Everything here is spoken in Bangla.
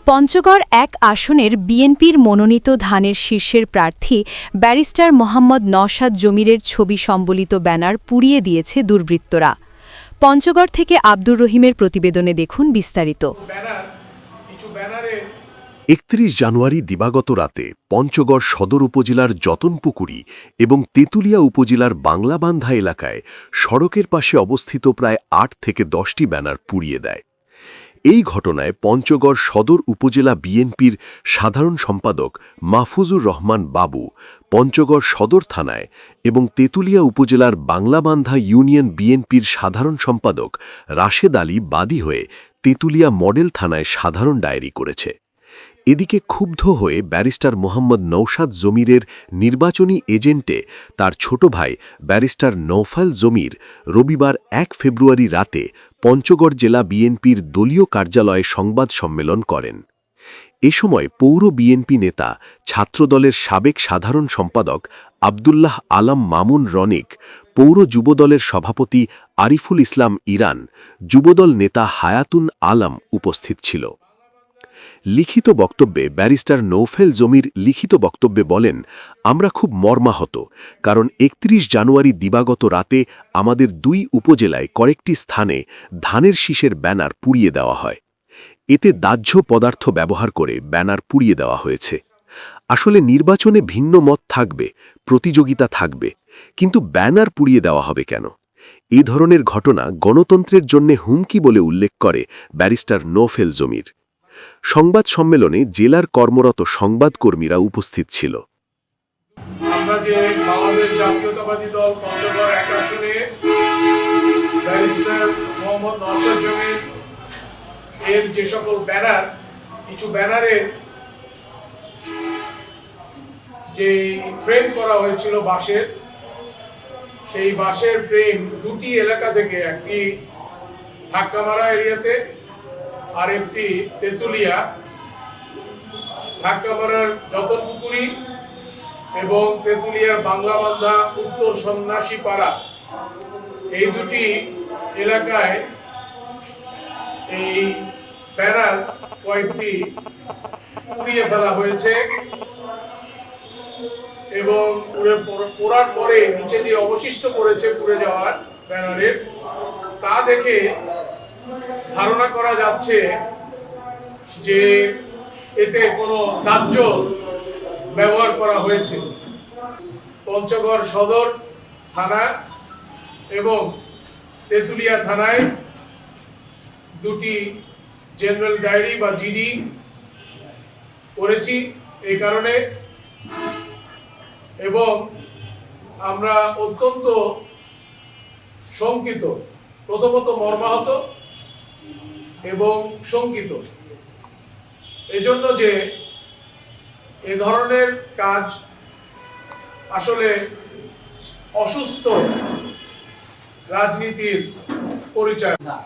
পঞ্চগড় এক আসনের বিএনপির মনোনীত ধানের শীর্ষের প্রার্থী ব্যারিস্টার মোহাম্মদ নওশাদ জমিরের ছবি সম্বলিত ব্যানার পুড়িয়ে দিয়েছে দুর্বৃত্তরা। পঞ্চগড় থেকে আব্দুর রহিমের প্রতিবেদনে দেখুন বিস্তারিত। ৩১ জানুয়ারি দিবাগত রাতে পঞ্চগড় সদর উপজেলার যতনপুকুরি এবং তেঁতুলিয়া উপজেলার বাংলাবান্ধা এলাকায় সড়কের পাশে অবস্থিত প্রায় ৮ থেকে ১০টি ব্যানার পুড়িয়ে দেয়। এই ঘটনায় পঞ্চগড় সদর উপজেলা বিএনপির সাধারণ সম্পাদক মাহফুজুর রহমান বাবু পঞ্চগড় সদর থানায় এবং তেঁতুলিয়া উপজেলার বাংলাবান্ধা ইউনিয়ন বিএনপির সাধারণ সম্পাদক রাশেদ আলী বাদী হয়ে তেঁতুলিয়া মডেল থানায় সাধারণ ডায়েরি করেছে। এদিকে ক্ষুব্ধ হয়ে ব্যারিস্টার মোহাম্মদ নওশাদ জমিরের নির্বাচনী এজেন্টে তার ছোট ভাই ব্যারিস্টার নওফাল জমির রবিবার ১ ফেব্রুয়ারি রাতে পঞ্চগড় জেলা বিএনপির দলীয় কার্যালয়ে সংবাদ সম্মেলন করেন। এ সময় পৌর বিএনপি নেতা ছাত্রদলের সাবেক সাধারণ সম্পাদক আবদুল্লাহ আলম মামুন রনিক, পৌর যুবদলের সভাপতি আরিফুল ইসলাম ইরান, যুবদল নেতা হায়াতুন আলম উপস্থিত ছিল। লিখিত বক্তব্যে ব্যারিস্টার নওফেল জমির লিখিত বক্তব্যে বলেন, আমরা খুব মর্মাহত, কারণ ৩১ জানুয়ারি দিবাগত রাতে আমাদের ২ উপজেলায় কয়েকটি স্থানে ধানের শীষের ব্যানার পুড়িয়ে দেওয়া হয়। এতে দাহ্য পদার্থ ব্যবহার করে ব্যানার পুড়িয়ে দেওয়া হয়েছে। আসলে নির্বাচনে ভিন্ন মত থাকবে, প্রতিযোগিতা থাকবে, কিন্তু ব্যানার পুড়িয়ে দেওয়া হবে কেন? এ ধরনের ঘটনা গণতন্ত্রের জন্য হুমকি বলে উল্লেখ করে ব্যারিস্টার নওফেল জমির। সংবাদ সম্মেলনে জেলার কর্মরত সংবাদকর্মীরা উপস্থিত ছিল। আমরা যে বাংলাদেশ জাতীয়তাবাদী দল পঞ্চগড় এক আসনে ব্যারিস্টার মোহাম্মদ নওশাদ জমির এর যে সকল ব্যানার, কিছু ব্যানারের যে ফ্রেম করা হয়েছিল বাঁশের, সেই বাঁশের ফ্রেম ২টি এলাকা থেকে, একটি ধাক্কামারা এরিয়াতে আর একটি তেঁতুলিয়া, ধাক্কামারার যতনপুকুরি এবং তেঁতুলিয়ার বাংলাবান্ধা উত্তর সন্ন্যাসী পাড়া, এই ২টি এলাকায় এই ব্যানার কয়েকটি পুড়িয়ে ফেলা হয়েছে এবং পোড়ার পরে নিচে যে অবশিষ্ট পড়েছে পুড়ে যাওয়ার ব্যানারের, তা দেখে ধারণা করা যাচ্ছে যে এতে কোনো দাহ্য ব্যবহার করা হয়েছে। পঞ্চগড় সদর থানা এবং তেঁতুলিয়া থানায় ২টি জেনারেল ডায়েরি বা জিডি করেছি এই কারণে, এবং আমরা অত্যন্ত শঙ্কিত, প্রথমত মর্মাহত এবং শঙ্কিত এজন্য যে এ ধরনের কাজ আসলে অসুস্থ রাজনীতির পরিচয় না।